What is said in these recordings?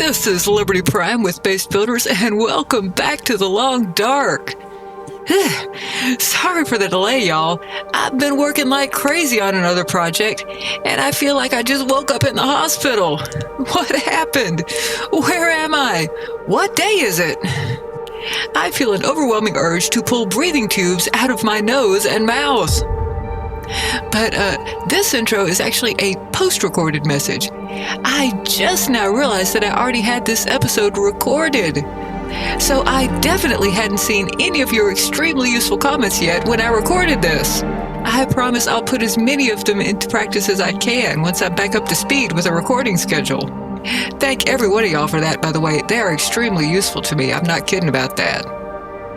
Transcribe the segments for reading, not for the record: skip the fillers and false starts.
This is Liberty Prime with Base Builders, and welcome back to The Long Dark. Sorry for the delay, y'all. I've been working like crazy on another project, and I feel like I just woke up in the hospital. What happened? Where am I? What day is it? I feel an overwhelming urge to pull breathing tubes out of my nose and mouth. But this intro is actually a post-recorded message. I just now realized that I already had this episode recorded. So I definitely hadn't seen any of your extremely useful comments yet when I recorded this. I promise I'll put as many of them into practice as I can once I'm back up to speed with a recording schedule. Thank every one of y'all for that, by the way. They are extremely useful to me. I'm not kidding about that.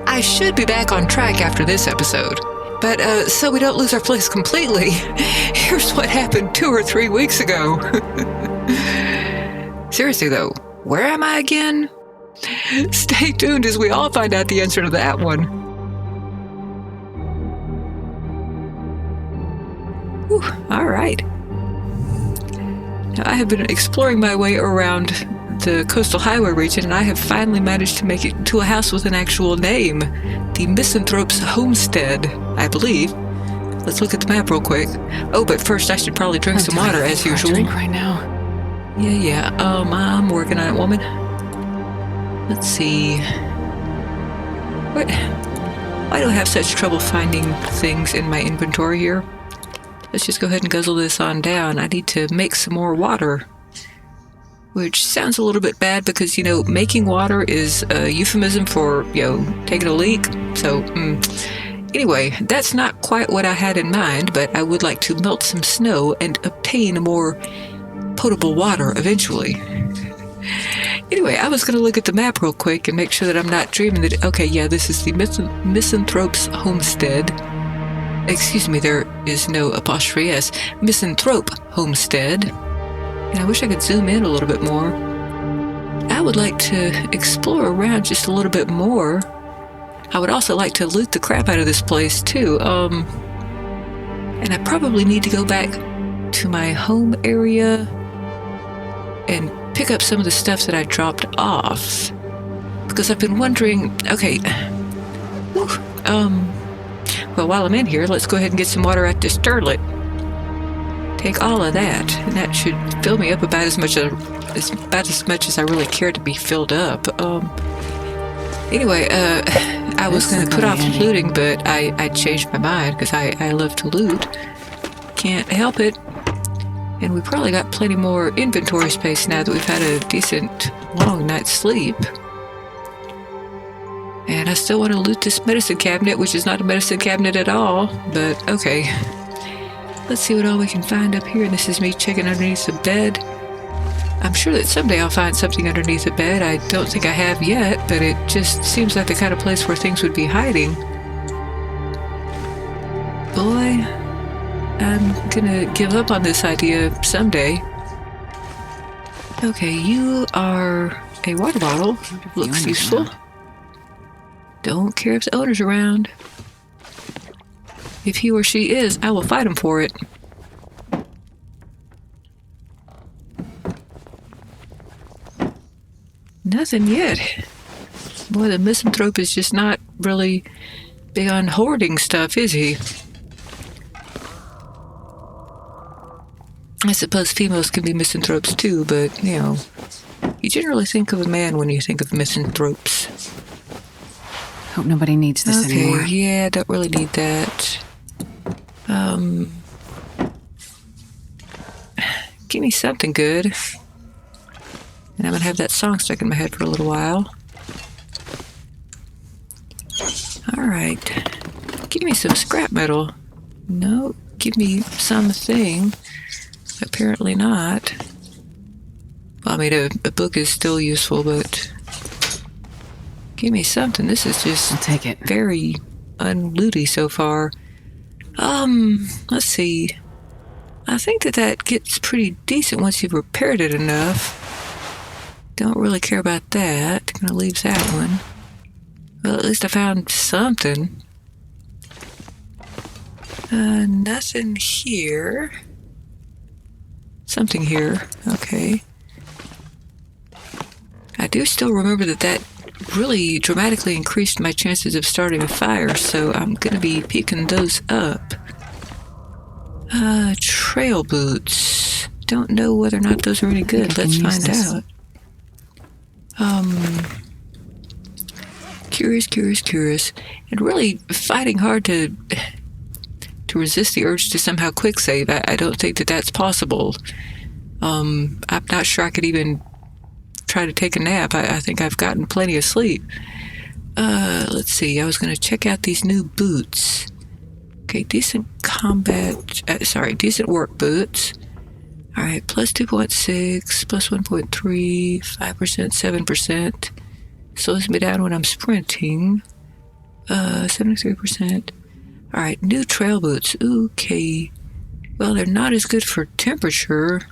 I should be back on track after this episode. But so we don't lose our place completely, here's what happened 2 or 3 weeks ago. Seriously though, where am I again? Stay tuned as we all find out the answer to that one. Whew, all right. Now, I have been exploring my way around the coastal highway region, and I have finally managed to make it to a house with an actual name. The Misanthrope's Homestead, I believe. Let's look at the map real quick. Oh, but first I should probably drink some water as usual. Drink right now. Yeah. I'm working on it, woman. Let's see. What? Why do I have such trouble finding things in my inventory here? Let's just go ahead and guzzle this on down. I need to make some more water. Which sounds a little bit bad because, making water is a euphemism for, taking a leak. So, anyway, that's not quite what I had in mind, but I would like to melt some snow and obtain more potable water eventually. Anyway, I was going to look at the map real quick and make sure that I'm not dreaming that, okay, yeah, this is the Misanthrope's Homestead. Excuse me, there is no apostrophe S. Misanthrope Homestead. And I wish I could zoom in a little bit more. I would like to explore around just a little bit more. I would also like to loot the crap out of this place too. And I probably need to go back to my home area and pick up some of the stuff that I dropped off. Because I've been wondering, okay, well, while I'm in here, let's go ahead and get some water out to Sterlet. Take all of that, and that should fill me up about as much as I really care to be filled up. Anyway, I was going to put off looting, but I changed my mind because I love to loot. Can't help it. And we probably got plenty more inventory space now that we've had a decent long night's sleep. And I still want to loot this medicine cabinet, which is not a medicine cabinet at all, but okay. Let's see what all we can find up here. This is me checking underneath the bed. I'm sure that someday I'll find something underneath the bed. I don't think I have yet, but it just seems like the kind of place where things would be hiding. Boy, I'm gonna give up on this idea someday. Okay, you are a water bottle. Looks useful. Don't care if the owner's around. If he or she is, I will fight him for it. Nothing yet. Boy, the misanthrope is just not really big on hoarding stuff, is he? I suppose females can be misanthropes too, but, you generally think of a man when you think of misanthropes. Hope nobody needs this anymore. Okay, yeah, don't really need that. Give me something good. And I'm gonna have that song stuck in my head for a little while. Alright. Give me some scrap metal. No, give me something. Apparently not. Well, I mean, a book is still useful, but give me something. This is just I'll take it. Very unlooty so far. Let's see. I think that gets pretty decent once you've repaired it enough. Don't really care about that. Gonna leave that one. Well, at least I found something. Nothing here. Something here. Okay. do still remember that really dramatically increased my chances of starting a fire, so I'm gonna be picking those up. Trail boots. Don't know whether or not those are any good. Let's find out. Curious. And really fighting hard to resist the urge to somehow quick save. I don't think that's possible. I'm not sure I could even try to take a nap. I think I've gotten plenty of sleep. Let's see. I was going to check out these new boots. Okay, decent work boots. All right, plus 2.6, plus 1.3, 5%, 7%. Slows me down when I'm sprinting. 73%. All right, new trail boots. Okay. Well, they're not as good for temperature.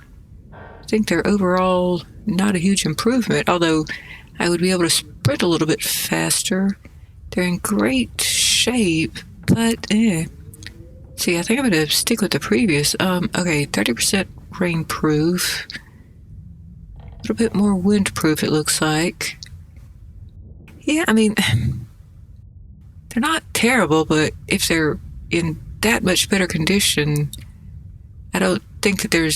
I think they're overall not a huge improvement, although I would be able to sprint a little bit faster. They're in great shape, but See, I think I'm going to stick with the previous. Okay, 30% rainproof. A little bit more windproof, it looks like. Yeah, I mean, they're not terrible, but if they're in that much better condition, I don't think they're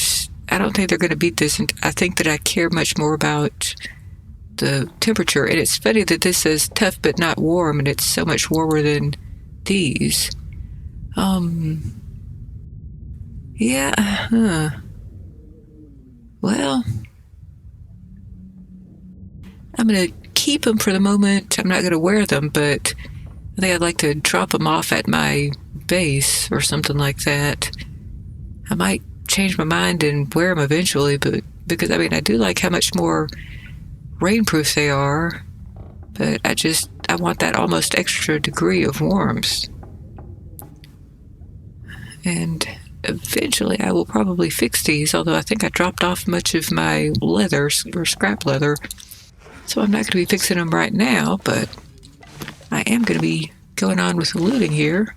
going to beat this. And I think that I care much more about the temperature. And it's funny that this says tough but not warm, and it's so much warmer than these. Well, I'm going to keep them for the moment. I'm not going to wear them, but I think I'd like to drop them off at my base or something like that. I might change my mind and wear them eventually, but because, I mean, I do like how much more rainproof they are, but I want that almost extra degree of warmth. And eventually I will probably fix these, although I think I dropped off much of my leather, or scrap leather, so I'm not going to be fixing them right now, but I am going to be going on with the looting here.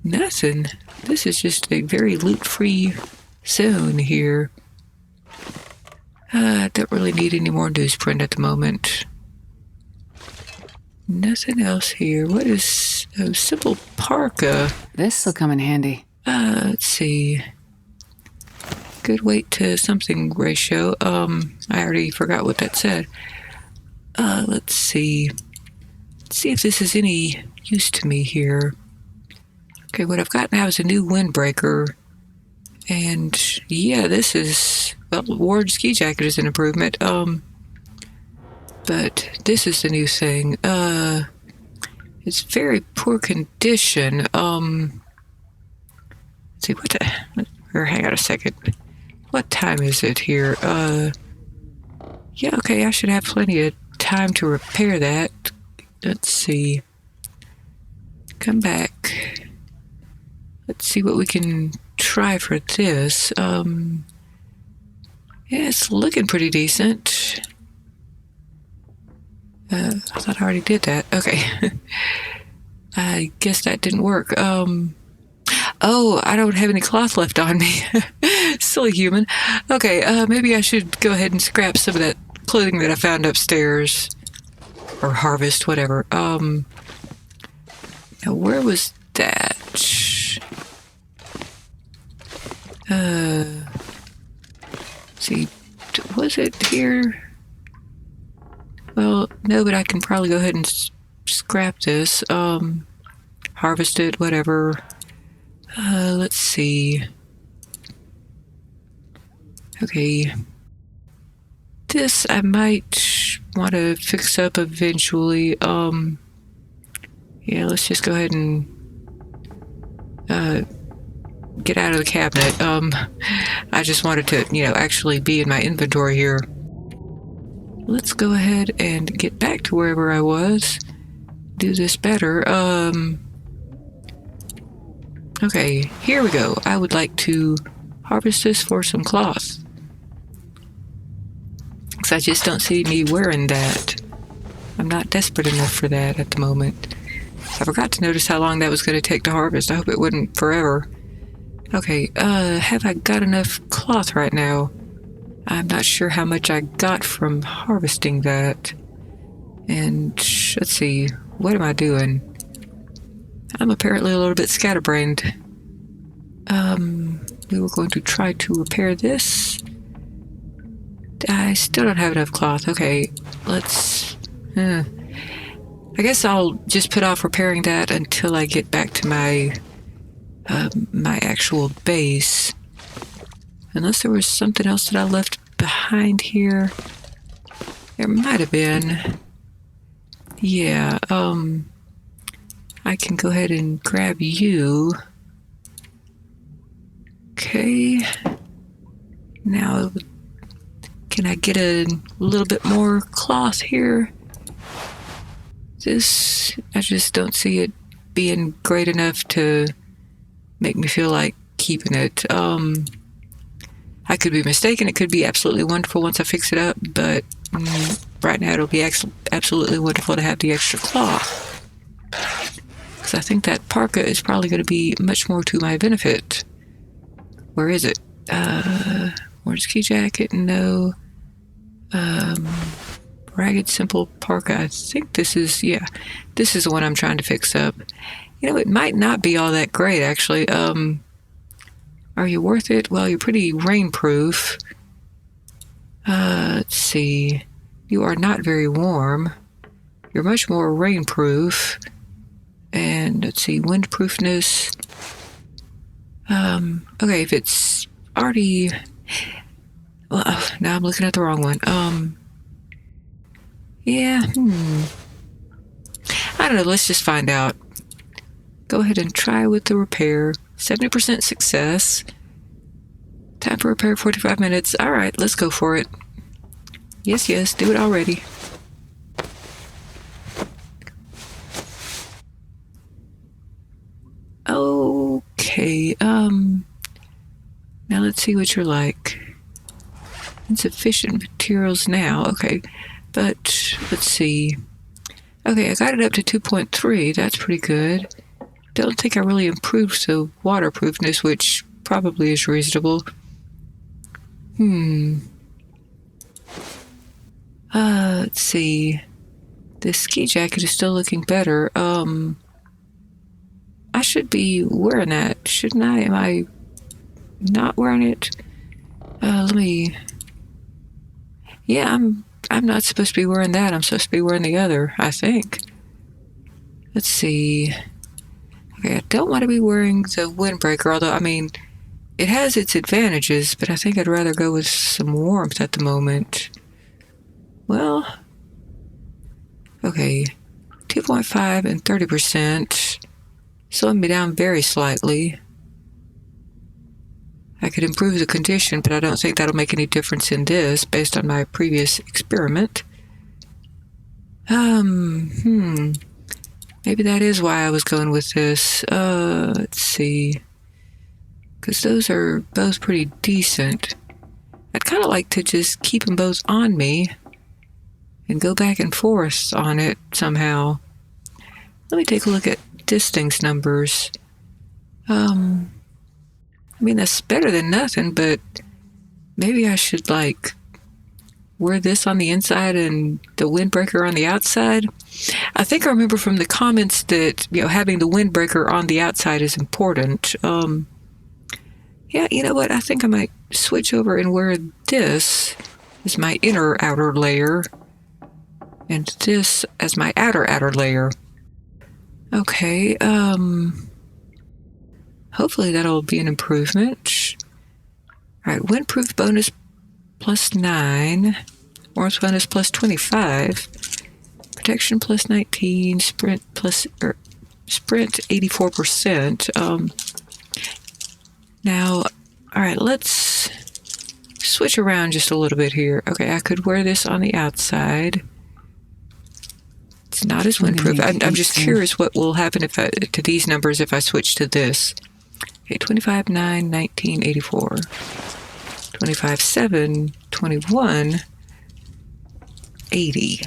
Nothing. This is just a very loot-free zone here. I don't really need any more newsprint at the moment. Nothing else here. What is a simple parka? This'll come in handy. Let's see. Good weight to something ratio. I already forgot what that said. Let's see. Let's see if this is any use to me here. Okay, what I've got now is a new windbreaker. And yeah, this is, well, Ward ski jacket is an improvement. But this is the new thing. It's very poor condition. Let's see, hang on a second. What time is it here? Yeah, okay, I should have plenty of time to repair that. Let's see. Come back. Let's see what we can try for this. Yeah, it's looking pretty decent. I thought I already did that. Okay. I guess that didn't work. Oh, I don't have any cloth left on me. Silly human. Okay, maybe I should go ahead and scrap some of that clothing that I found upstairs. Or harvest, whatever. Now where was that? See, was it here? Well, no, but I can probably go ahead and scrap this. Harvest it, whatever. Let's see. Okay. This I might want to fix up eventually. Yeah, let's just go ahead and get out of the cabinet. I just wanted to, actually be in my inventory here. Let's go ahead and get back to wherever I was. Do this better. Okay, here we go. I would like to harvest this for some cloth. Because I just don't see me wearing that. I'm not desperate enough for that at the moment. I forgot to notice how long that was going to take to harvest. I hope it wouldn't forever. Okay, have I got enough cloth right now? I'm not sure how much I got from harvesting that. And let's see, what am I doing? I'm apparently a little bit scatterbrained. We were going to try to repair this. I still don't have enough cloth. Okay, let's... I guess I'll just put off repairing that until I get back to my my actual base. Unless there was something else that I left behind here. There might have been. Yeah, I can go ahead and grab you. Okay. Now, can I get a little bit more cloth here? This, I just don't see it being great enough to make me feel like keeping it. I could be mistaken. It could be absolutely wonderful once I fix it up, but right now it'll be absolutely wonderful to have the extra cloth. Because I think that parka is probably going to be much more to my benefit. Where is it? Orange ski jacket? No. Ragged simple parka. I think this is, yeah, this is the one I'm trying to fix up. You know, it might not be all that great, actually. Are you worth it? Well, you're pretty rainproof. Let's see. You are not very warm. You're much more rainproof. And let's see, windproofness. Okay, if it's already... Well, now I'm looking at the wrong one. Yeah, I don't know, let's just find out. Go ahead and try with the repair. 70% success. Time for repair, 45 minutes. All right, let's go for it. Yes, yes, do it already. Okay, now let's see what you're like. Insufficient materials now, okay, but let's see. Okay, I got it up to 2.3, that's pretty good. Don't think I really improved the waterproofness, which probably is reasonable. Let's see. The ski jacket is still looking better. I should be wearing that, shouldn't I? Am I not wearing it? Let me... Yeah, I'm not supposed to be wearing that. I'm supposed to be wearing the other, I think. Let's see. Okay, I don't want to be wearing the windbreaker, although, I mean, it has its advantages, but I think I'd rather go with some warmth at the moment. Well, okay, 2.5 and 30%, slowing me down very slightly. I could improve the condition, but I don't think that'll make any difference in this, based on my previous experiment. Maybe that is why I was going with this. Let's see. Because those are both pretty decent. I'd kind of like to just keep them both on me and go back and forth on it somehow. Let me take a look at this thing's numbers. I mean, that's better than nothing, but maybe I should, like, wear this on the inside and the windbreaker on the outside. I think I remember from the comments that, you know, having the windbreaker on the outside is important. Yeah, you know what? I think I might switch over and wear this as my inner outer layer and this as my outer layer. Okay, hopefully that'll be an improvement. All right, windproof bonus plus 9, warmth bonus plus 25, protection plus 19, sprint 84%. Now, all right, let's switch around just a little bit here. Okay, I could wear this on the outside. It's not as windproof. I'm just curious what will happen if to these numbers if I switch to this. Okay, 25, 9, 19, 84. 25, 7, 21, 80.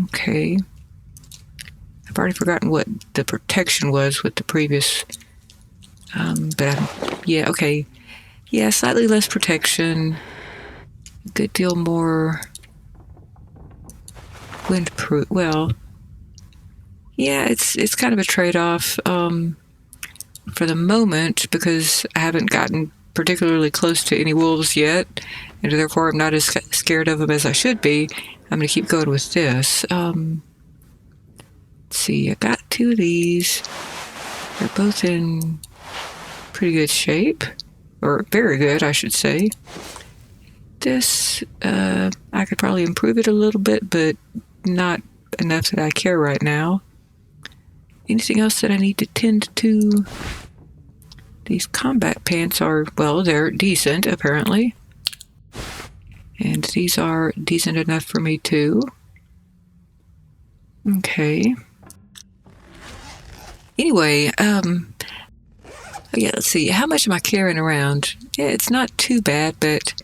Okay. I've already forgotten what the protection was with the previous, yeah, okay. Yeah, slightly less protection. good deal more windproof. Well, yeah, it's kind of a trade-off for the moment, because I haven't gotten particularly close to any wolves yet, and therefore I'm not as scared of them as I should be. I'm going to keep going with this. Let's see, I got 2 of these. They're both in pretty good shape, or very good, I should say. This, I could probably improve it a little bit, but not enough that I care right now. Anything else that I need to tend to? These combat pants are, well, they're decent, apparently. And these are decent enough for me, too. Okay. Anyway, yeah, let's see. How much am I carrying around? Yeah, it's not too bad, but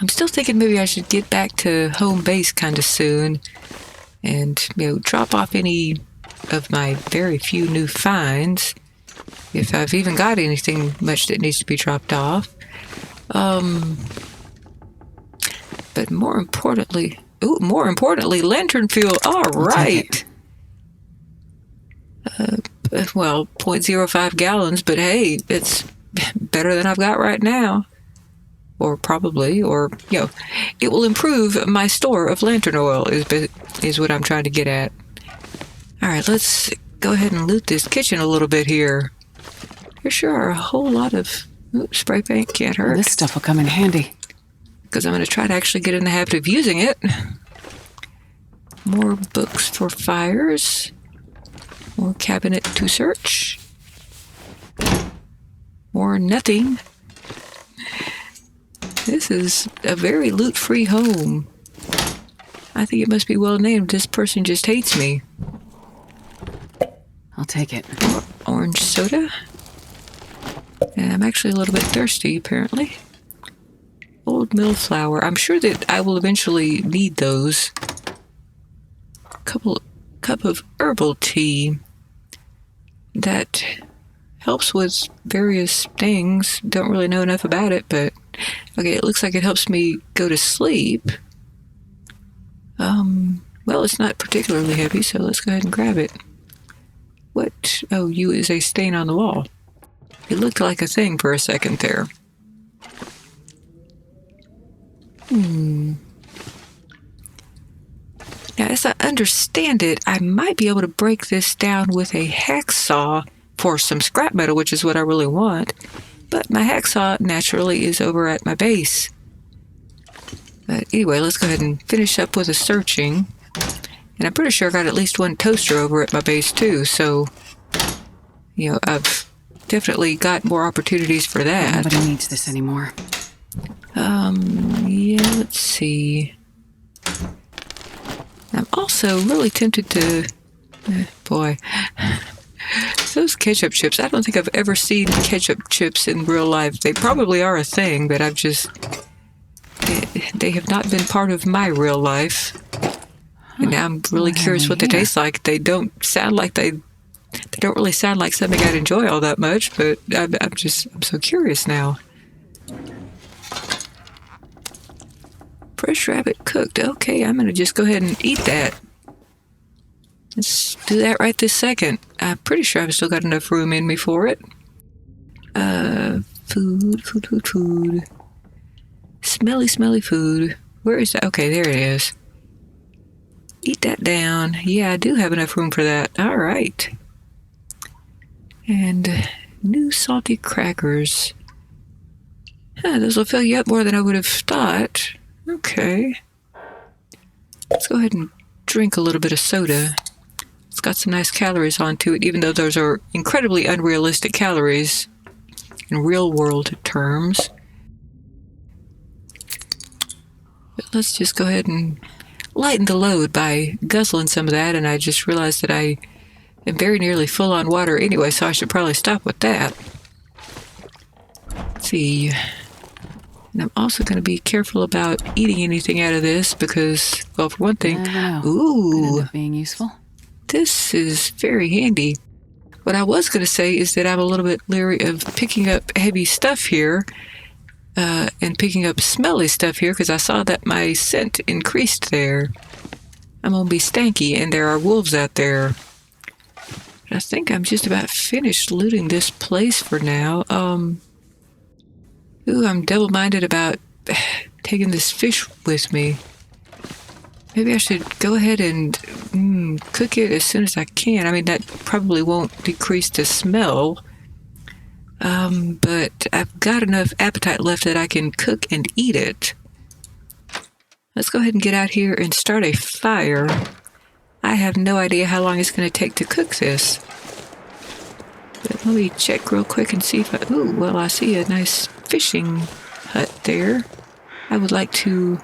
I'm still thinking maybe I should get back to home base kind of soon and, drop off any of my very few new finds, if I've even got anything much that needs to be dropped off. But more importantly, lantern fuel. All right. Well, 0.05 gallons, but hey, it's better than I've got right now. Or probably, it will improve my store of lantern oil, is what I'm trying to get at. All right, let's go ahead and loot this kitchen a little bit here. There sure are a whole lot of spray paint. Can't hurt. This stuff will come in handy. Because I'm going to try to actually get in the habit of using it. More books for fires. More cabinet to search. More nothing. This is a very loot-free home. I think it must be well named. This person just hates me. I'll take it. Orange soda. And I'm actually a little bit thirsty, apparently. Old mill flour. I'm sure that I will eventually need those. Cup of herbal tea. That helps with various things. Don't really know enough about it, but okay, it looks like it helps me go to sleep. Well, it's not particularly heavy, so let's go ahead and grab it. What? Oh, U is a stain on the wall. It looked like a thing for a second there. Now, as I understand it, I might be able to break this down with a hacksaw for some scrap metal, which is what I really want. But my hacksaw, naturally, is over at my base. But anyway, let's go ahead and finish up with a searching. And I'm pretty sure I got at least one toaster over at my base, too. So, I've definitely got more opportunities for that. Nobody needs this anymore. Yeah, let's see. I'm also really tempted to... boy. Those ketchup chips. I don't think I've ever seen ketchup chips in real life. They probably are a thing, but I've just... They have not been part of my real life. And now I'm really curious what they taste like. They don't sound like they don't really sound like something I'd enjoy all that much, but I'm so curious now. Fresh rabbit cooked. Okay, I'm going to just go ahead and eat that. Let's do that right this second. I'm pretty sure I've still got enough room in me for it. Food. Smelly food. Where is that? Okay, there it is. Eat that down. Yeah, I do have enough room for that. All right. And new salty crackers. Those will fill you up more than I would have thought. Okay. Let's go ahead and drink a little bit of soda. It's got some nice calories onto it, even though those are incredibly unrealistic calories in real world terms. But let's just go ahead and lighten the load by guzzling some of that, and I just realized that I am very nearly full on water anyway, so I should probably stop with that. Let's see. And I'm also going to be careful about eating anything out of this because, well, for one thing, ooh, being useful. This is very handy. What I was going to say is that I'm a little bit leery of picking up heavy stuff here. and picking up smelly stuff here because I saw that my scent increased there. I'm gonna be stanky, and there are wolves out there. I think I'm just about finished looting this place for now. Ooh, I'm double-minded about taking this fish with me. Maybe I should go ahead and cook it as soon as I can. I mean, that probably won't decrease the smell. But I've got enough appetite left that I can cook and eat it. Let's go ahead and get out here and start a fire. I have no idea how long it's going to take to cook this. But let me check real quick and see if I... Ooh, well, I see a nice fishing hut there. I would like to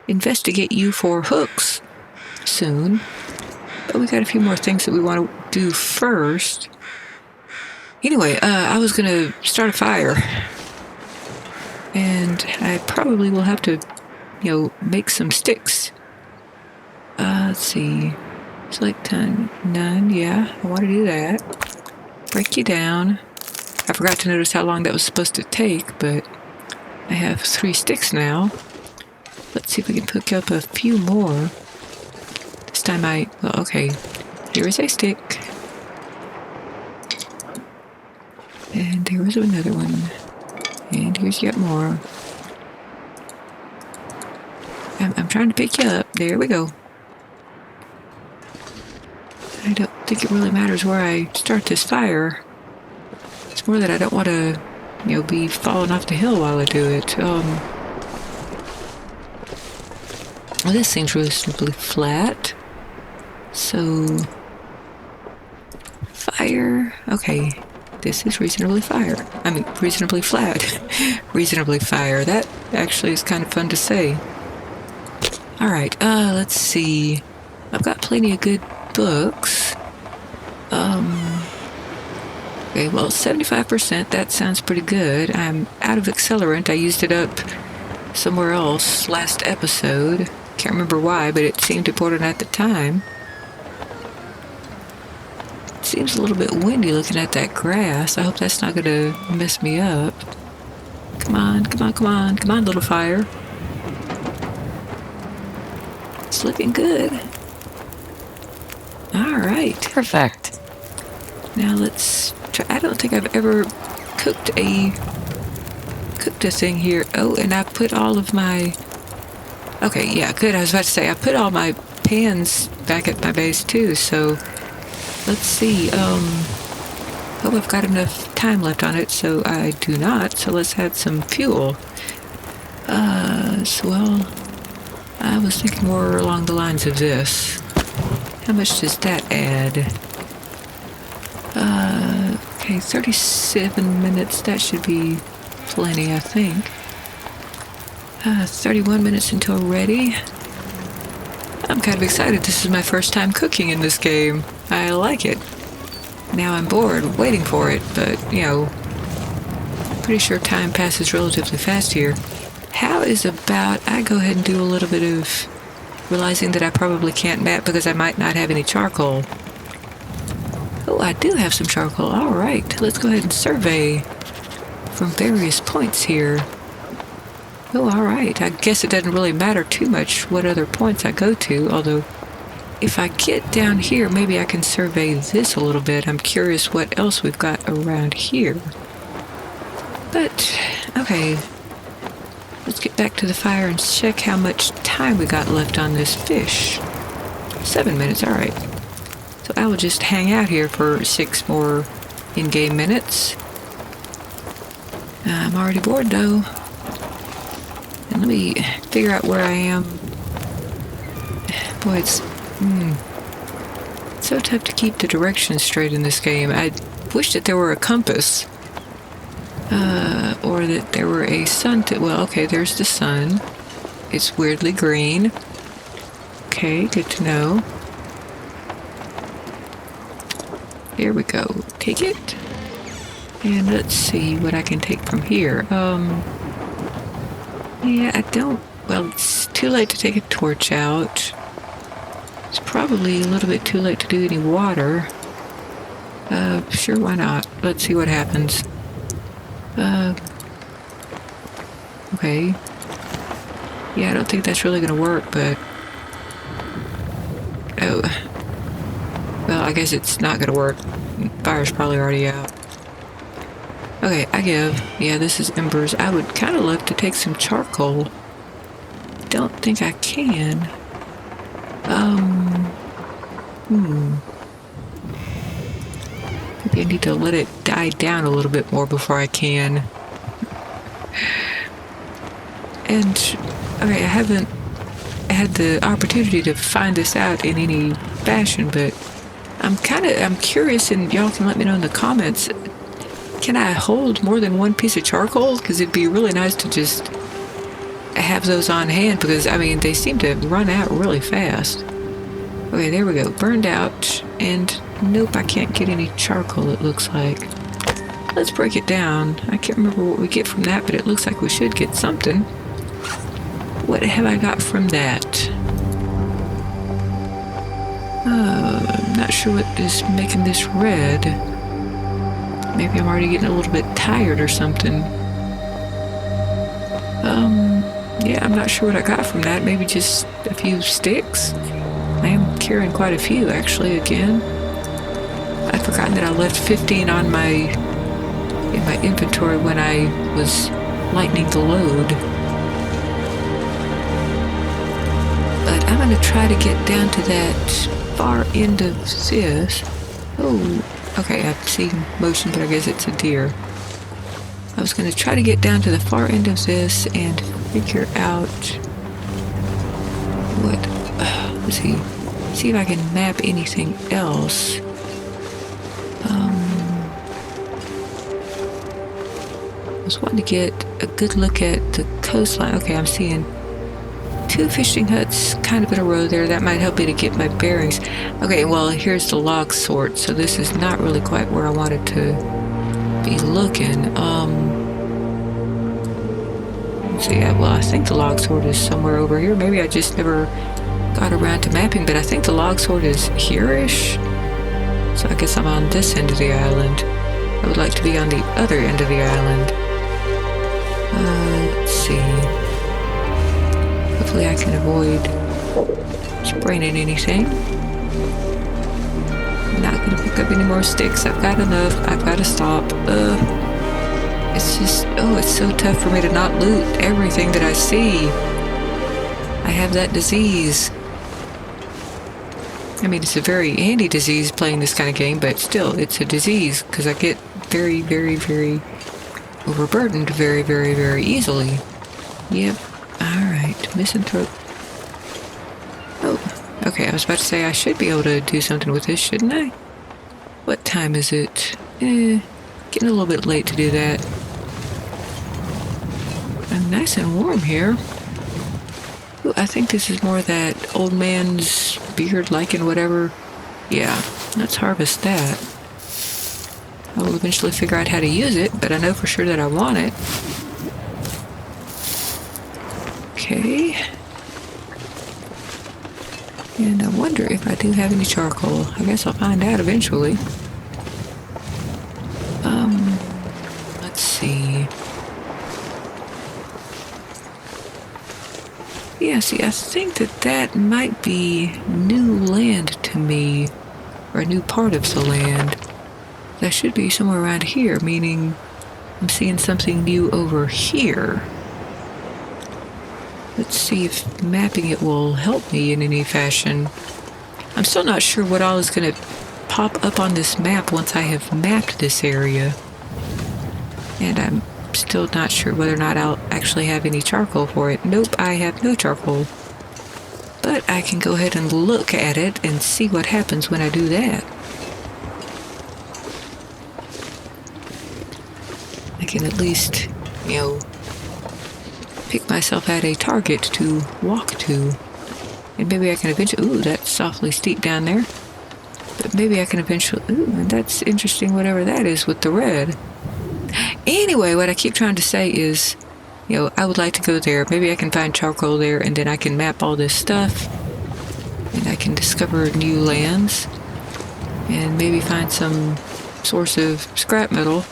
investigate you for hooks soon. But we got a few more things that we want to do first. Anyway, I was going to start a fire. And I probably will have to, make some sticks. Let's see. Select none. Yeah, I want to do that. Break you down. I forgot to notice how long that was supposed to take, but I have 3 sticks now. Let's see if we can pick up a few more. This time well, okay. Here is a stick. And there was another one. And here's yet more. I'm trying to pick you up. There we go. I don't think it really matters where I start this fire. It's more that I don't want to, be falling off the hill while I do it. Well, this seems reasonably flat. So, fire. Okay. This is reasonably reasonably flat. Reasonably fire. That actually is kind of fun to say. Alright, let's see. I've got plenty of good books. Okay, well, 75%, that sounds pretty good. I'm out of accelerant. I used it up somewhere else last episode. Can't remember why, but it seemed important at the time. Seems a little bit windy looking at that grass. I hope that's not going to mess me up. Come on, come on, come on. Come on, little fire. It's looking good. All right. Perfect. Now let's try. I don't think I've ever cooked a thing here. Oh, and I put all of my... Okay, yeah, good. I was about to say, I put all my pans back at my base too, so... Let's see, oh, I've got enough time left on it, so I do not, so let's add some fuel. Well, I was thinking more along the lines of this. How much does that add? Okay, 37 minutes, that should be plenty, I think. 31 minutes until ready. I'm kind of excited. This is my first time cooking in this game. I like it. Now I'm bored waiting for it, but, pretty sure time passes relatively fast here. How is about I go ahead and do a little bit of realizing that I probably can't map because I might not have any charcoal. Oh, I do have some charcoal. All right, let's go ahead and survey from various points here. Oh, all right. I guess it doesn't really matter too much what other points I go to, although if I get down here, maybe I can survey this a little bit. I'm curious what else we've got around here. But, okay. Let's get back to the fire and check how much time we got left on this fish. 7 minutes, all right. So I will just hang out here for 6 more in-game minutes. I'm already bored, though. And let me figure out where I am. Boy, it's so tough to keep the directions straight in this game. I wish that there were a compass. Or that there were a sun to... Well, okay, there's the sun. It's weirdly green. Okay, good to know. Here we go. Take it. And let's see what I can take from here. Yeah, I don't... Well, it's too late to take a torch out. It's probably a little bit too late to do any water. Sure, why not? Let's see what happens. Okay. Yeah, I don't think that's really gonna work, but... Oh. Well, I guess it's not gonna work. Fire's probably already out. Okay, I give. Yeah, this is embers. I would kind of love to take some charcoal. Don't think I can. Maybe I need to let it die down a little bit more before I can. And, okay, I haven't had the opportunity to find this out in any fashion, but I'm curious, and y'all can let me know in the comments. Can I hold more than one piece of charcoal? Because it'd be really nice to just have those on hand, because, I mean, they seem to run out really fast. Okay, there we go. Burned out, and nope, I can't get any charcoal, it looks like. Let's break it down. I can't remember what we get from that, but it looks like we should get something. What have I got from that? I'm not sure what is making this red. Maybe I'm already getting a little bit tired or something. Yeah, I'm not sure what I got from that. Maybe just a few sticks. I am carrying quite a few, actually, again. I'd forgotten that I left 15 on in my inventory when I was lightening the load. But I'm going to try to get down to that far end of this. Oh, okay, I see motion, but I guess it's a deer. I was going to try to get down to the far end of this and figure out what... let's see if I can map anything else. I was wanting to get a good look at the coastline. Okay, I'm seeing 2 fishing huts kind of in a row there. That might help me to get my bearings. Okay, well, here's the log sort, so this is not really quite where I wanted to be looking. Let's see, well, I think the log sort is somewhere over here. Maybe I just never got around to mapping, but I think the log sort is here-ish. So I guess I'm on this end of the island. I would like to be on the other end of the island. Let's see. Hopefully I can avoid spraining anything. I'm not going to pick up any more sticks. I've got enough. I've got to stop. It's just, it's so tough for me to not loot everything that I see. I have that disease. I mean, it's a very handy disease playing this kind of game, but still, it's a disease because I get very, very, very overburdened very, very, very easily. Yep. Alright. Misanthrope. Oh, okay. I was about to say I should be able to do something with this, shouldn't I? What time is it? Getting a little bit late to do that. I'm nice and warm here. Ooh, I think this is more that old man's beard lichen whatever. Yeah, let's harvest that. I will eventually figure out how to use it, but I know for sure that I want it. Okay. And I wonder if I do have any charcoal. I guess I'll find out eventually. Let's see. Yeah, see, I think that might be new land to me, or a new part of the land. That should be somewhere around here, meaning I'm seeing something new over here. Let's see if mapping it will help me in any fashion. I'm still not sure what all is going to pop up on this map once I have mapped this area. And I'm still not sure whether or not I'll actually have any charcoal for it. Nope, I have no charcoal. But I can go ahead and look at it and see what happens when I do that. I can at least, pick myself at a target to walk to. And maybe I can eventually... Ooh, that's awfully steep down there. But maybe I can eventually... Ooh, and that's interesting, whatever that is with the red. Anyway, what I keep trying to say is, I would like to go there. Maybe I can find charcoal there, and then I can map all this stuff. And I can discover new lands. And maybe find some source of scrap metal.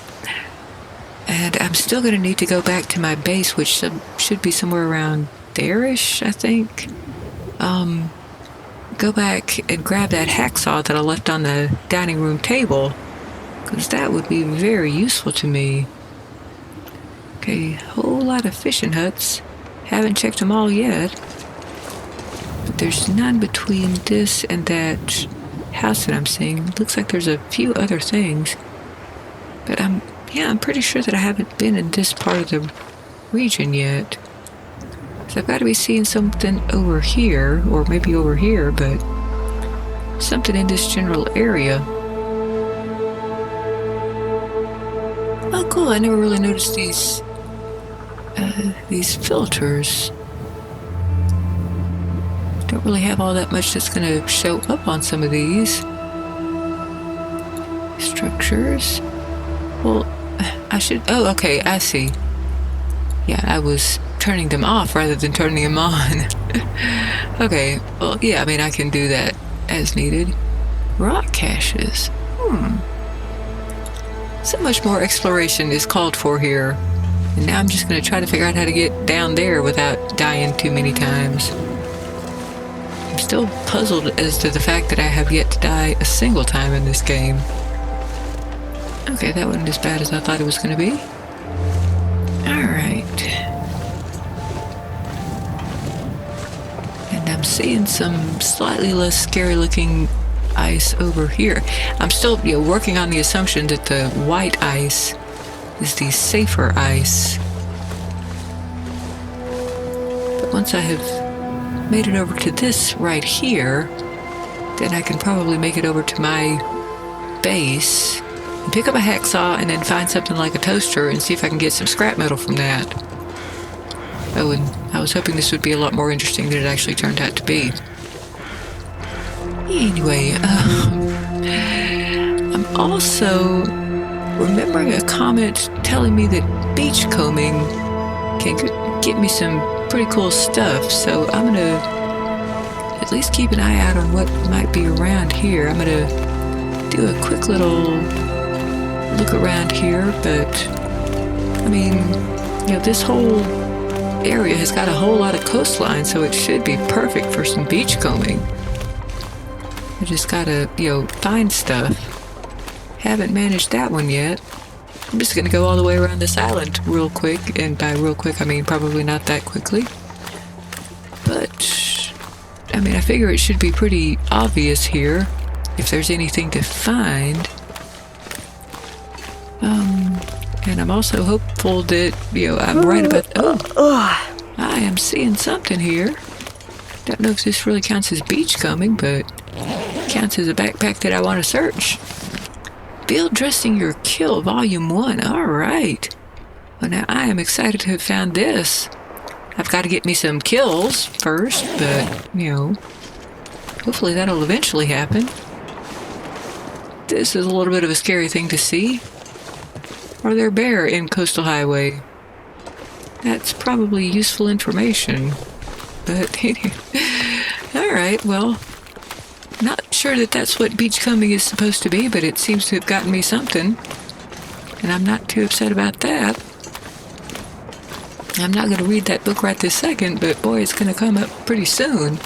And I'm still going to need to go back to my base, which should be somewhere around there-ish, I think. Go back and grab that hacksaw that I left on the dining room table, because that would be very useful to me. Okay, whole lot of fishing huts. Haven't checked them all yet. But there's none between this and that house that I'm seeing. Looks like there's a few other things. But I'm pretty sure that I haven't been in this part of the region yet. So I've got to be seeing something over here, or maybe over here, but something in this general area. Oh, cool. I never really noticed these filters. Don't really have all that much that's going to show up on some of these structures. Well, I should... Oh, okay, I see. Yeah, I was turning them off rather than turning them on. Okay, well, yeah, I mean, I can do that as needed. Rock caches. So much more exploration is called for here. And now I'm just going to try to figure out how to get down there without dying too many times. I'm still puzzled as to the fact that I have yet to die a single time in this game. Okay, that wasn't as bad as I thought it was going to be. Alright. And I'm seeing some slightly less scary looking ice over here. I'm still working on the assumption that the white ice is the safer ice. But once I have made it over to this right here, then I can probably make it over to my base and pick up a hacksaw and then find something like a toaster and see if I can get some scrap metal from that. Oh, and I was hoping this would be a lot more interesting than it actually turned out to be. Anyway, I'm also remembering a comment telling me that beachcombing can get me some pretty cool stuff, so I'm going to at least keep an eye out on what might be around here. I'm going to do a quick little look around here, but I mean, this whole area has got a whole lot of coastline, so it should be perfect for some beachcombing. I just gotta, find stuff. Haven't managed that one yet. I'm just gonna go all the way around this island real quick, and by real quick I mean probably not that quickly. But, I mean, I figure it should be pretty obvious here if there's anything to find. And I'm also hopeful that, I'm right about... Oh, I am seeing something here. Don't know if this really counts as beachcombing, but counts as a backpack that I want to search. Field Dressing Your Kill, Volume 1. Alright. Well, now I am excited to have found this. I've got to get me some kills first, but, hopefully that'll eventually happen. This is a little bit of a scary thing to see. Are there bear in Coastal Highway? That's probably useful information. But, alright, well, not sure that that's what beachcombing is supposed to be, but it seems to have gotten me something. And I'm not too upset about that. I'm not going to read that book right this second, but boy, it's going to come up pretty soon.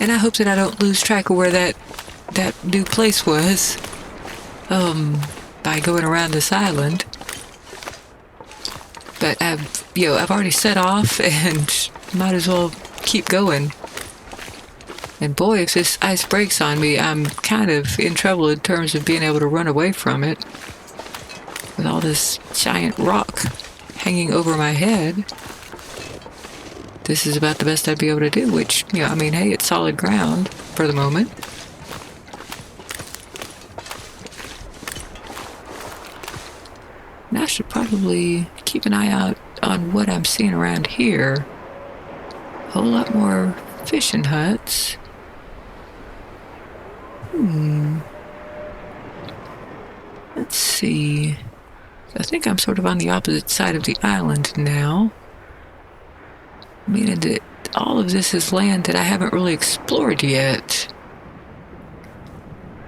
And I hope that I don't lose track of where that new place was. By going around this island. But I've already set off and might as well keep going. And boy, if this ice breaks on me, I'm kind of in trouble in terms of being able to run away from it. With all this giant rock hanging over my head. This is about the best I'd be able to do, which, I mean, hey, it's solid ground for the moment. And I should probably keep an eye out on what I'm seeing around here. A whole lot more fishing huts. Let's see. I think I'm sort of on the opposite side of the island now. Meaning that all of this is land that I haven't really explored yet.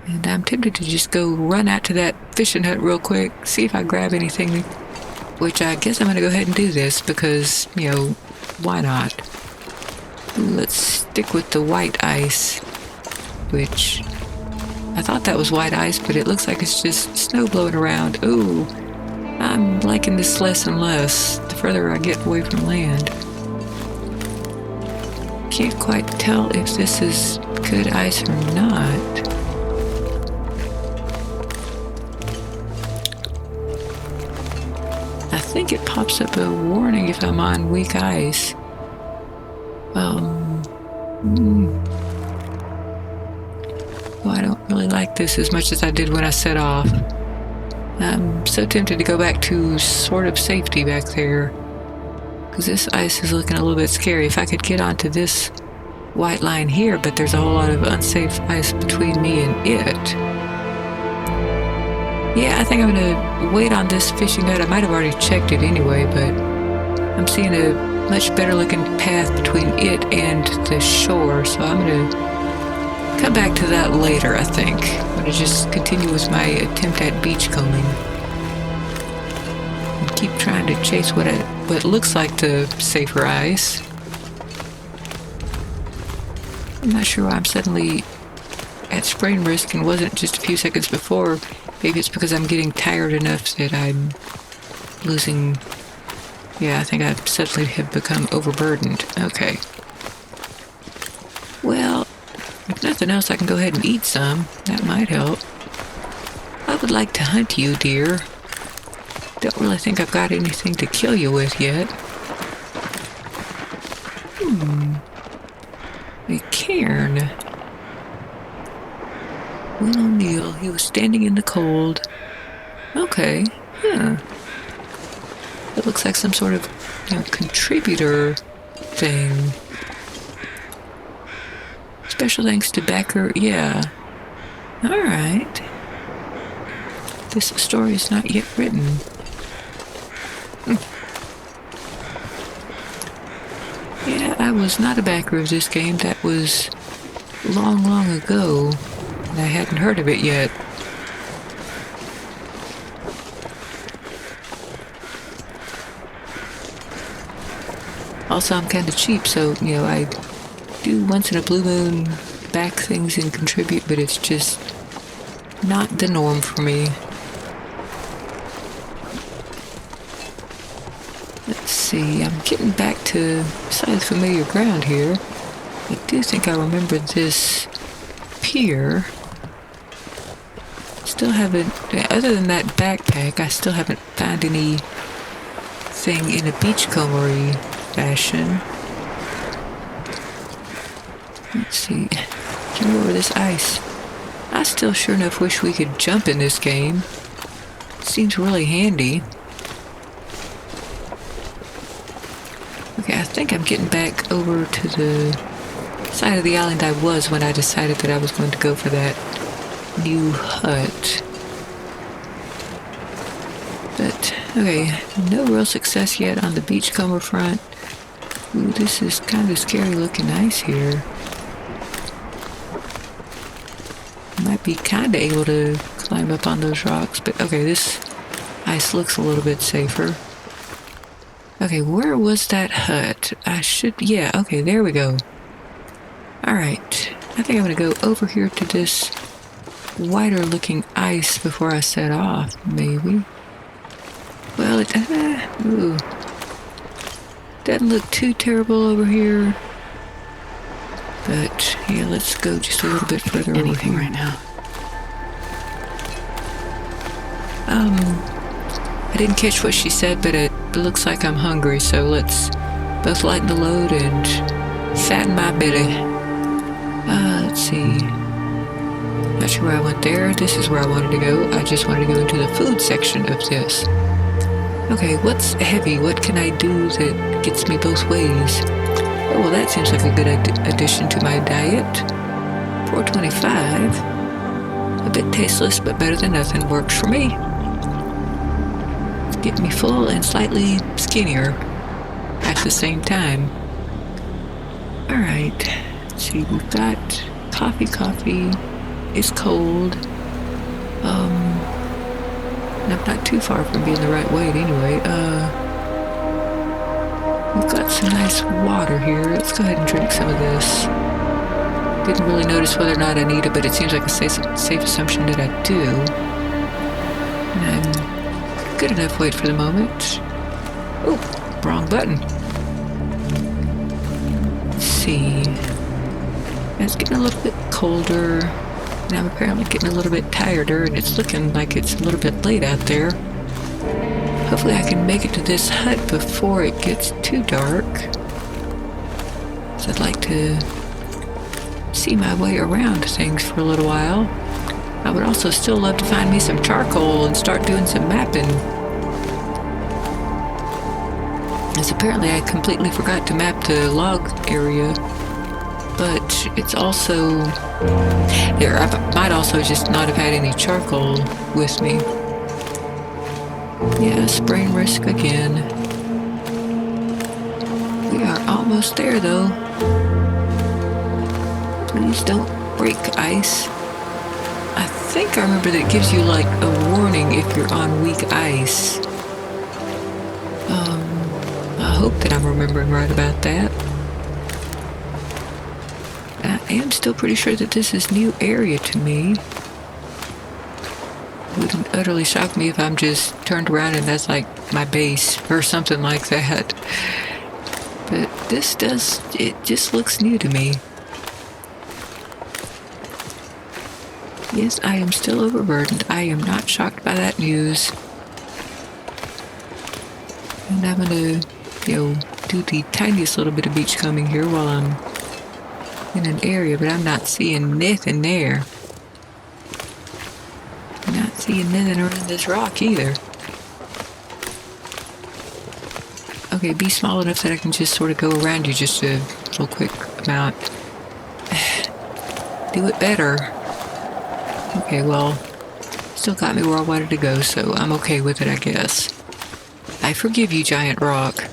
And I'm tempted to just go run out to that fishing hut real quick, see if I grab anything which I guess I'm going to go ahead and do this because, you know, why not? Let's stick with the white ice, which I thought that was white ice, but it looks like it's just snow blowing around. Ooh, I'm liking this less and less the further I get away from land. Can't quite tell if this is good ice or not. I think it pops up a warning if I'm on weak ice. Well, I don't really like this as much as I did when I set off. I'm so tempted to go back to sort of safety back there, because this ice is looking a little bit scary. If I could get onto this white line here, but there's a whole lot of unsafe ice between me and it. Yeah, I think I'm gonna wait on this fishing hut. I might have already checked it anyway, but I'm seeing a much better looking path between it and the shore, so I'm gonna come back to that later, I think. I'm gonna just continue with my attempt at beachcombing and keep trying to chase what looks like the safer ice. I'm not sure why I'm suddenly at sprain risk and wasn't just a few seconds before. Maybe it's because I'm getting tired enough that I'm losing... Yeah, I think I suddenly have become overburdened. Okay. Well, if nothing else, I can go ahead and eat some. That might help. I would like to hunt you, dear. Don't really think I've got anything to kill you with yet. A cairn. Will O'Neill, he was standing in the cold. Okay, yeah. It looks like some sort of, you know, contributor thing. Special thanks to Becker, yeah. Alright. This story is not yet written. Yeah, I was not a backer of this game. That was long, long ago. And I hadn't heard of it yet. Also, I'm kind of cheap, so, you know, I do once in a blue moon back things and contribute, but it's just not the norm for me. Let's see, I'm getting back to some familiar ground here. I do think I remember this pier. Still haven't, other than that backpack, I still haven't found anything in a beachcombery fashion. Let's see. Get over this ice. I still sure enough wish we could jump in this game. Seems really handy. Okay, I think I'm getting back over to the side of the island I was when I decided that I was going to go for that new hut. But, okay, no real success yet on the beachcomber front. Ooh, this is kind of scary looking ice here. Might be kind of able to climb up on those rocks, but okay, this ice looks a little bit safer. Okay, where was that hut? Yeah, okay, there we go. Alright, I think I'm gonna go over here to this wider looking ice before I set off, maybe. Well, it doesn't look too terrible over here. But, yeah, let's go just a little bit further Anything right now. I didn't catch what she said, but it looks like I'm hungry, so let's both lighten the load and fatten my belly. Let's see. Not sure where I went there. This is where I wanted to go. I just wanted to go into the food section of this. Okay, what's heavy? What can I do that gets me both ways? Oh, well, that seems like a good addition to my diet. $4.25. A bit tasteless, but better than nothing. Works for me. Get me full and slightly skinnier at the same time. Alright. Let's see, we've got coffee. It's cold. And I'm not too far from being the right weight anyway. We've got some nice water here. Let's go ahead and drink some of this. Didn't really notice whether or not I need it, but it seems like a safe assumption that I do. And I'm good enough weight for the moment. Oh, wrong button. Let's see. It's getting a little bit colder, and I'm apparently getting a little bit tireder, and it's looking like it's a little bit late out there. Hopefully I can make it to this hut before it gets too dark. So I'd like to see my way around things for a little while. I would also still love to find me some charcoal and start doing some mapping. As apparently I completely forgot to map the log area. But it's also... There, I might also just not have had any charcoal with me. Yeah, sprain risk again. We are almost there, though. Please don't break ice. I think I remember that it gives you, like, a warning if you're on weak ice. I hope that I'm remembering right about that. I am still pretty sure that this is new area to me. It wouldn't utterly shock me if I'm just turned around and that's like my base or something like that. But this it just looks new to me. Yes, I am still overburdened. I am not shocked by that news. And I'm gonna, do the tiniest little bit of beachcombing here while I'm in an area, but I'm not seeing nothing there. Not seeing nothing around this rock either. Okay, be small enough that I can just sort of go around you just a little quick amount. Do it better. Okay, well, still got me where I wanted to go, so I'm okay with it, I guess. I forgive you, giant rock.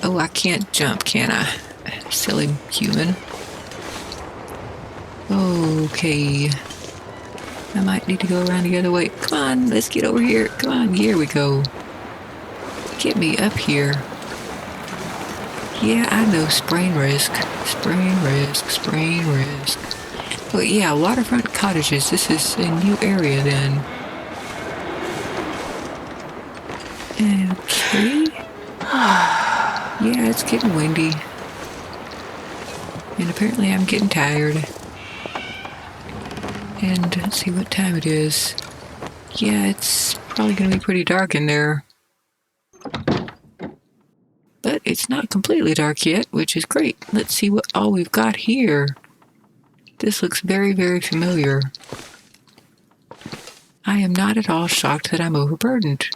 Oh, I can't jump, can I? Silly human. Okay. I might need to go around the other way. Come on, let's get over here. Come on, here we go. Get me up here. Yeah, I know, sprain risk. Sprain risk, sprain risk. Well, yeah, waterfront cottages. This is a new area then. Okay. Yeah, it's getting windy. And apparently I'm getting tired. And let's see what time it is. Yeah, it's probably going to be pretty dark in there. But it's not completely dark yet, which is great. Let's see what all we've got here. This looks very, very familiar. I am not at all shocked that I'm overburdened.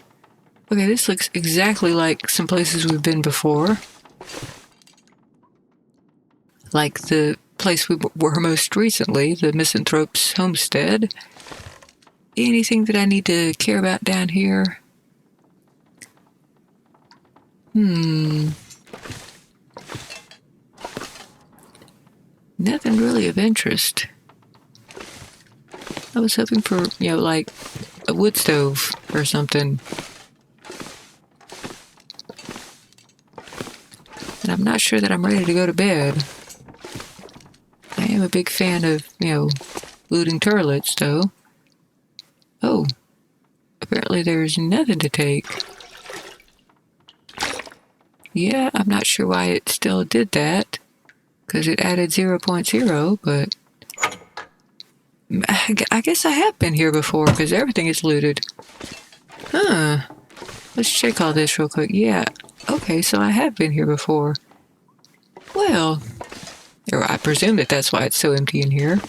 Okay, this looks exactly like some places we've been before. Like the place we were most recently, the Misanthrope's homestead. Anything that I need to care about down here? Nothing really of interest. I was hoping for, like a wood stove or something. And I'm not sure that I'm ready to go to bed. I am a big fan of, looting turlets, though. Oh, apparently there's nothing to take. Yeah, I'm not sure why it still did that, because it added 0.0, but I guess I have been here before, because everything is looted. Huh. Let's check all this real quick. Yeah, okay, so I have been here before. Well, or I presume that that's why it's so empty in here.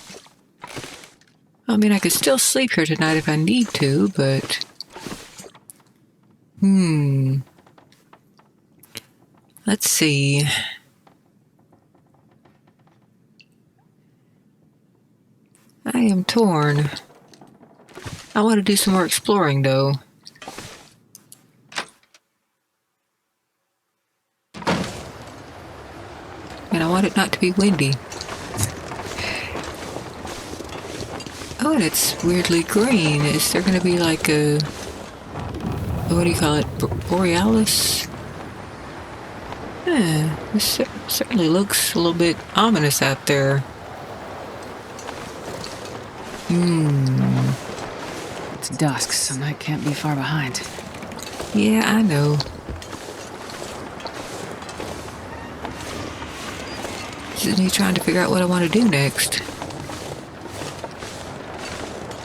I mean, I could still sleep here tonight if I need to, but... Let's see. I am torn. I want to do some more exploring, though. And I want it not to be windy. Oh, and it's weirdly green. Is there going to be like a what do you call it? Borealis? This certainly looks a little bit ominous out there. It's dusk, so night can't be far behind. Yeah, I know. This is me trying to figure out what I want to do next.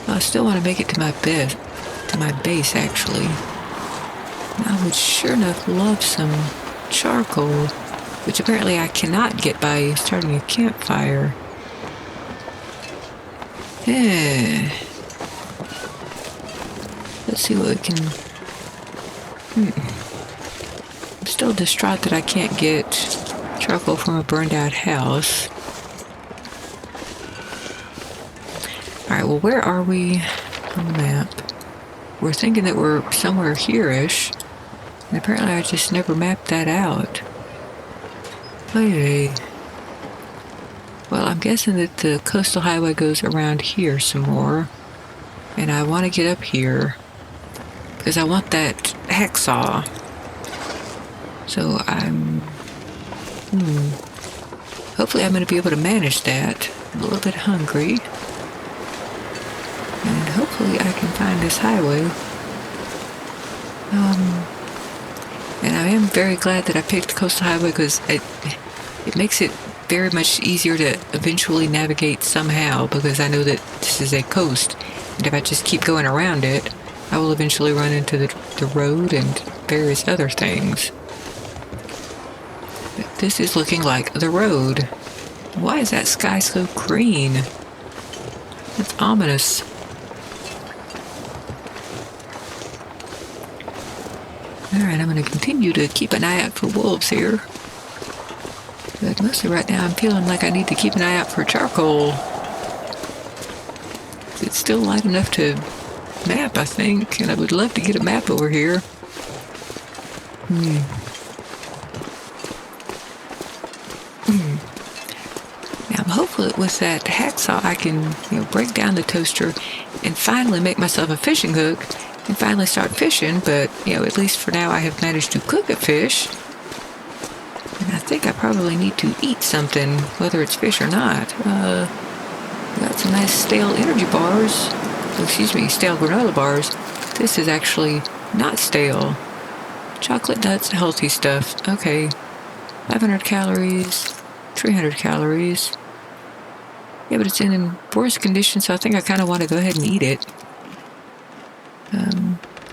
Well, I still want to make it to my bed, to my base, actually. I would sure enough love some charcoal, which apparently I cannot get by starting a campfire. Yeah. Let's see what we can... I'm still distraught that I can't get charcoal from a burned out house. Alright, well, where are we on the map? We're thinking that we're somewhere here-ish. And apparently I just never mapped that out. Hey. Well, I'm guessing that the coastal highway goes around here some more. And I want to get up here. Because I want that hacksaw. So I'm... Hopefully I'm going to be able to manage that. I'm a little bit hungry. And hopefully I can find this highway. And I am very glad that I picked Coastal Highway because it makes it very much easier to eventually navigate somehow, because I know that this is a coast, and if I just keep going around it, I will eventually run into the road and various other things. But this is looking like the road. Why is that sky so green? That's ominous. Alright, I'm going to continue to keep an eye out for wolves here. But mostly right now I'm feeling like I need to keep an eye out for charcoal. It's still light enough to map, I think, and I would love to get a map over here. Now I'm hopeful that with that hacksaw I can, break down the toaster and finally make myself a fishing hook and finally start fishing, but, at least for now I have managed to cook a fish. And I think I probably need to eat something, whether it's fish or not. Got some nice stale energy bars. Stale granola bars. This is actually not stale. Chocolate nuts, healthy stuff. Okay. 500 calories, 300 calories. Yeah, but it's in worse condition, so I think I kind of want to go ahead and eat it.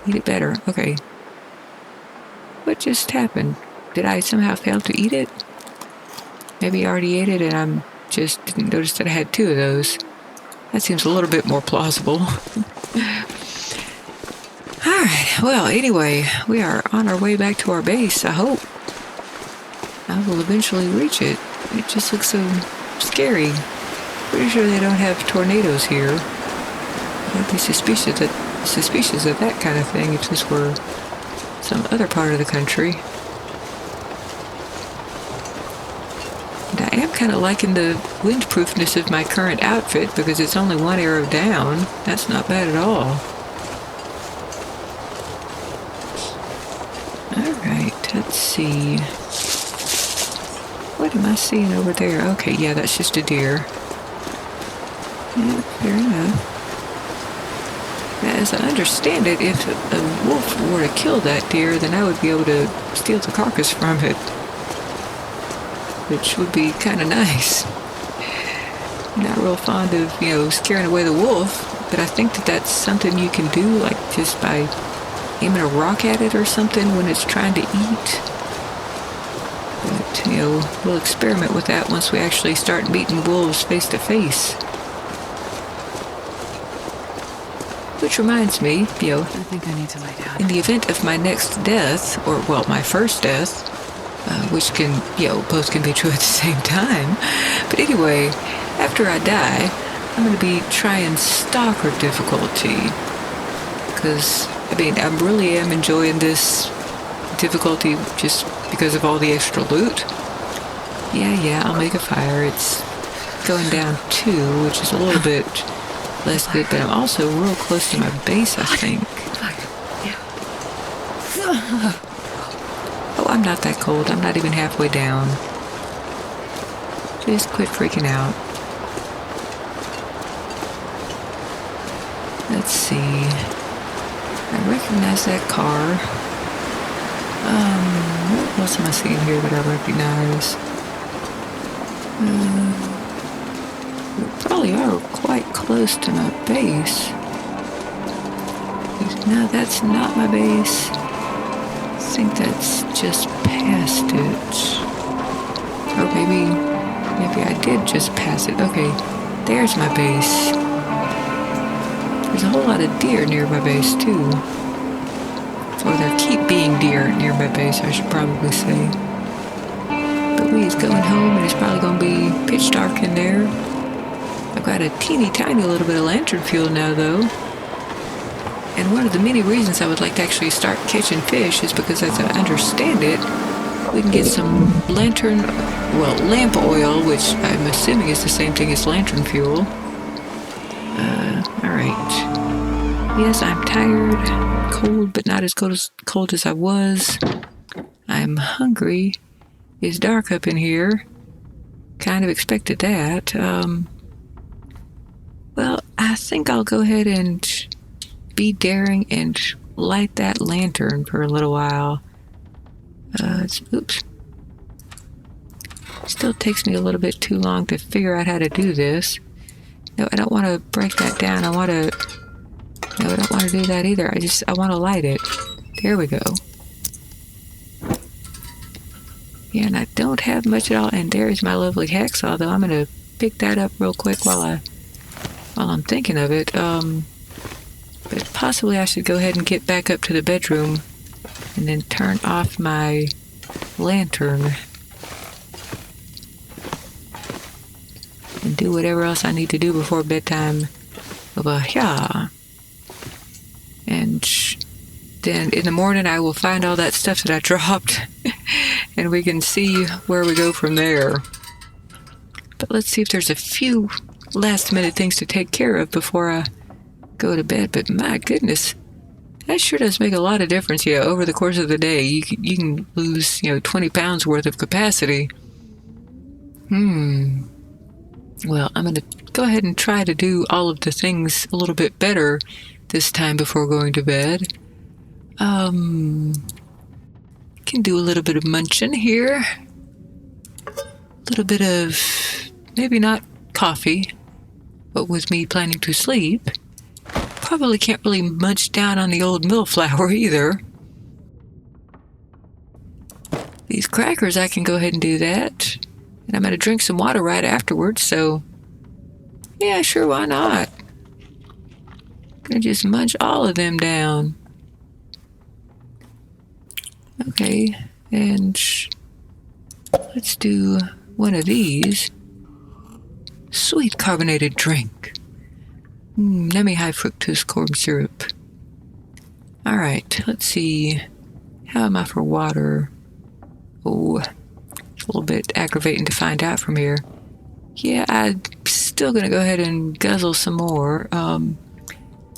Eat it better. Okay. What just happened? Did I somehow fail to eat it? Maybe I already ate it and I just didn't notice that I had 2 of those. That seems a little bit more plausible. Alright, well, anyway, we are on our way back to our base, I hope. I will eventually reach it. It just looks so scary. Pretty sure they don't have tornadoes here. I'd be suspicious of that kind of thing if this were some other part of the country. And I am kind of liking the windproofness of my current outfit because it's only 1 arrow down. That's not bad at all. Alright, let's see. What am I seeing over there? Okay, yeah, that's just a deer. Yeah, fair enough. Now, as I understand it, if a wolf were to kill that deer, then I would be able to steal the carcass from it. Which would be kind of nice. Not real fond of, scaring away the wolf, but I think that that's something you can do, like just by aiming a rock at it or something when it's trying to eat. But, we'll experiment with that once we actually start meeting wolves face to face. Which reminds me, I think I need to lay down. in the event of my next death, or, well, my first death, which can, both can be true at the same time. But anyway, after I die, I'm going to be trying stalker difficulty. Because, I really am enjoying this difficulty just because of all the extra loot. Yeah, I'll make a fire. It's going down 2, which is a little bit less good, but I'm also real close to my base, I think. Oh, I'm not that cold. I'm not even halfway down. Just quit freaking out. Let's see. I recognize that car. What else am I seeing here that I recognize? We probably are quite close to my base. No, that's not my base. I think that's just past it. Or maybe I did just pass it. Okay, there's my base. There's a whole lot of deer near my base too. Or there keep being deer near my base, I should probably say. But we is going home and it's probably going to be pitch dark in there. I've got a teeny tiny little bit of lantern fuel now though. And one of the many reasons I would like to actually start catching fish is because, as I understand it, we can get some lamp oil, which I'm assuming is the same thing as lantern fuel. Alright. Yes, I'm tired, cold, but not as cold as I was. I'm hungry. It's dark up in here. Kind of expected that. Well, I think I'll go ahead and be daring and light that lantern for a little while. Oops. Still takes me a little bit too long to figure out how to do this. No, I don't want to break that down. No, I don't want to do that either. I want to light it. There we go. Yeah, and I don't have much at all. And there's my lovely hacksaw, though. I'm going to pick that up real quick while I'm thinking of it. But possibly I should go ahead and get back up to the bedroom and then turn off my lantern and do whatever else I need to do before bedtime over here. And then in the morning I will find all that stuff that I dropped and we can see where we go from there. But let's see if there's a few last minute things to take care of before I go to bed. But my goodness, that sure does make a lot of difference. Yeah, over the course of the day, you can lose 20 pounds worth of capacity. Well, I'm gonna go ahead and try to do all of the things a little bit better this time before going to bed. Can do a little bit of munching here. A little bit of, maybe not coffee, but with me planning to sleep. Probably can't really munch down on the old millflower either. These crackers, I can go ahead and do that. And I'm going to drink some water right afterwards, so yeah, sure, why not? Gonna just munch all of them down. Okay, and let's do one of these. Sweet carbonated drink. Yummy high fructose corn syrup. Alright, let's see. How am I for water? Oh, it's a little bit aggravating to find out from here. Yeah, I'm still gonna go ahead and guzzle some more.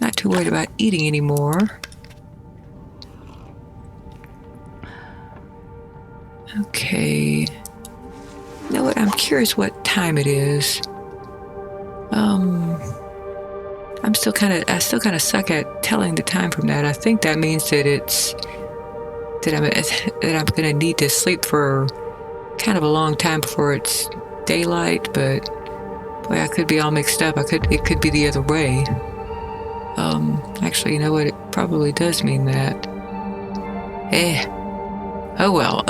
Not too worried about eating anymore. Okay. You know what? I'm curious what time it is. I still kind of suck at telling the time from that. I think that means that I'm gonna need to sleep for kind of a long time before it's daylight, but boy, I could be all mixed up. It could be the other way. Actually, you know what? It probably does mean that. Oh well.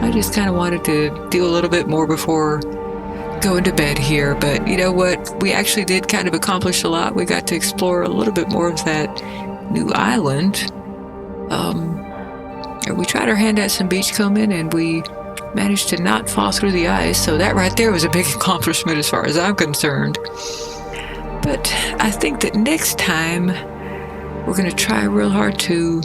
I just kind of wanted to do a little bit more before going to bed here, but you know what? We actually did kind of accomplish a lot. We got to explore a little bit more of that new island. We tried our hand at some beachcombing and we managed to not fall through the ice, so that right there was a big accomplishment as far as I'm concerned. But I think that next time we're going to try real hard to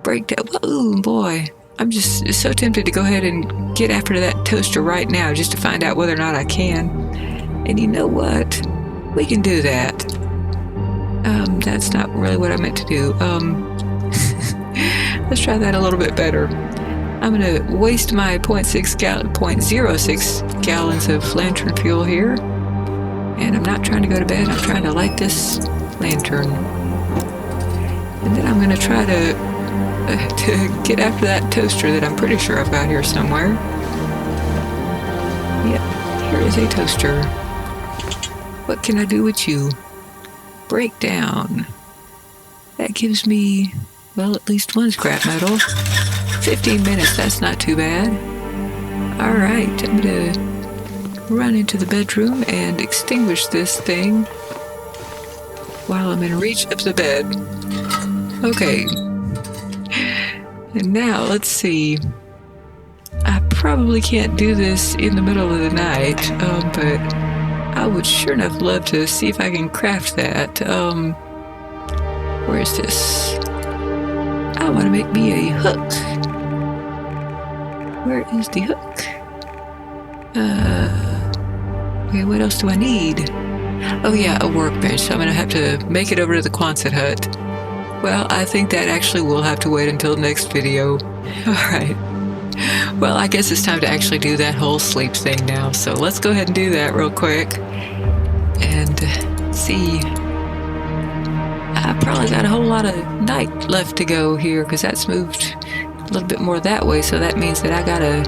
break down. Oh boy, I'm just so tempted to go ahead and get after that toaster right now just to find out whether or not I can. And you know what? We can do that. That's not really what I meant to do. Let's try that a little bit better. I'm gonna waste my 0.06 gallons of lantern fuel here. And I'm not trying to go to bed, I'm trying to light this lantern. And then I'm gonna try to get after that toaster that I'm pretty sure I've got here somewhere. Yep, here is a toaster. What can I do with you? Break down. That gives me, well, at least one scrap metal. 15 minutes, that's not too bad. Alright, I'm gonna run into the bedroom and extinguish this thing while I'm in reach of the bed. Okay. And now, let's see. I probably can't do this in the middle of the night, but I would sure enough love to see if I can craft that. Where is this? I want to make me a hook. Where is the hook? Okay, what else do I need? Oh yeah, a workbench. So I'm going to have to make it over to the Quonset hut. Well, I think that actually will have to wait until next video. Alright. Well, I guess it's time to actually do that whole sleep thing now. So let's go ahead and do that real quick. And see. I probably got a whole lot of night left to go here because that's moved a little bit more that way. So that means that I got a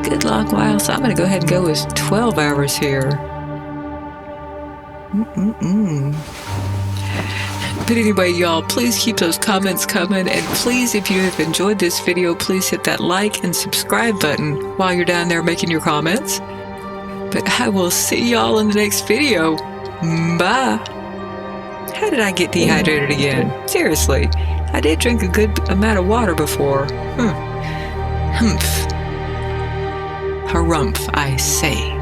good long while. So I'm going to go ahead and go with 12 hours here. But anyway, y'all, please keep those comments coming. And please, if you have enjoyed this video, please hit that like and subscribe button while you're down there making your comments. But I will see y'all in the next video. Bye. How did I get dehydrated again? Seriously, I did drink a good amount of water before. Harumph, I say.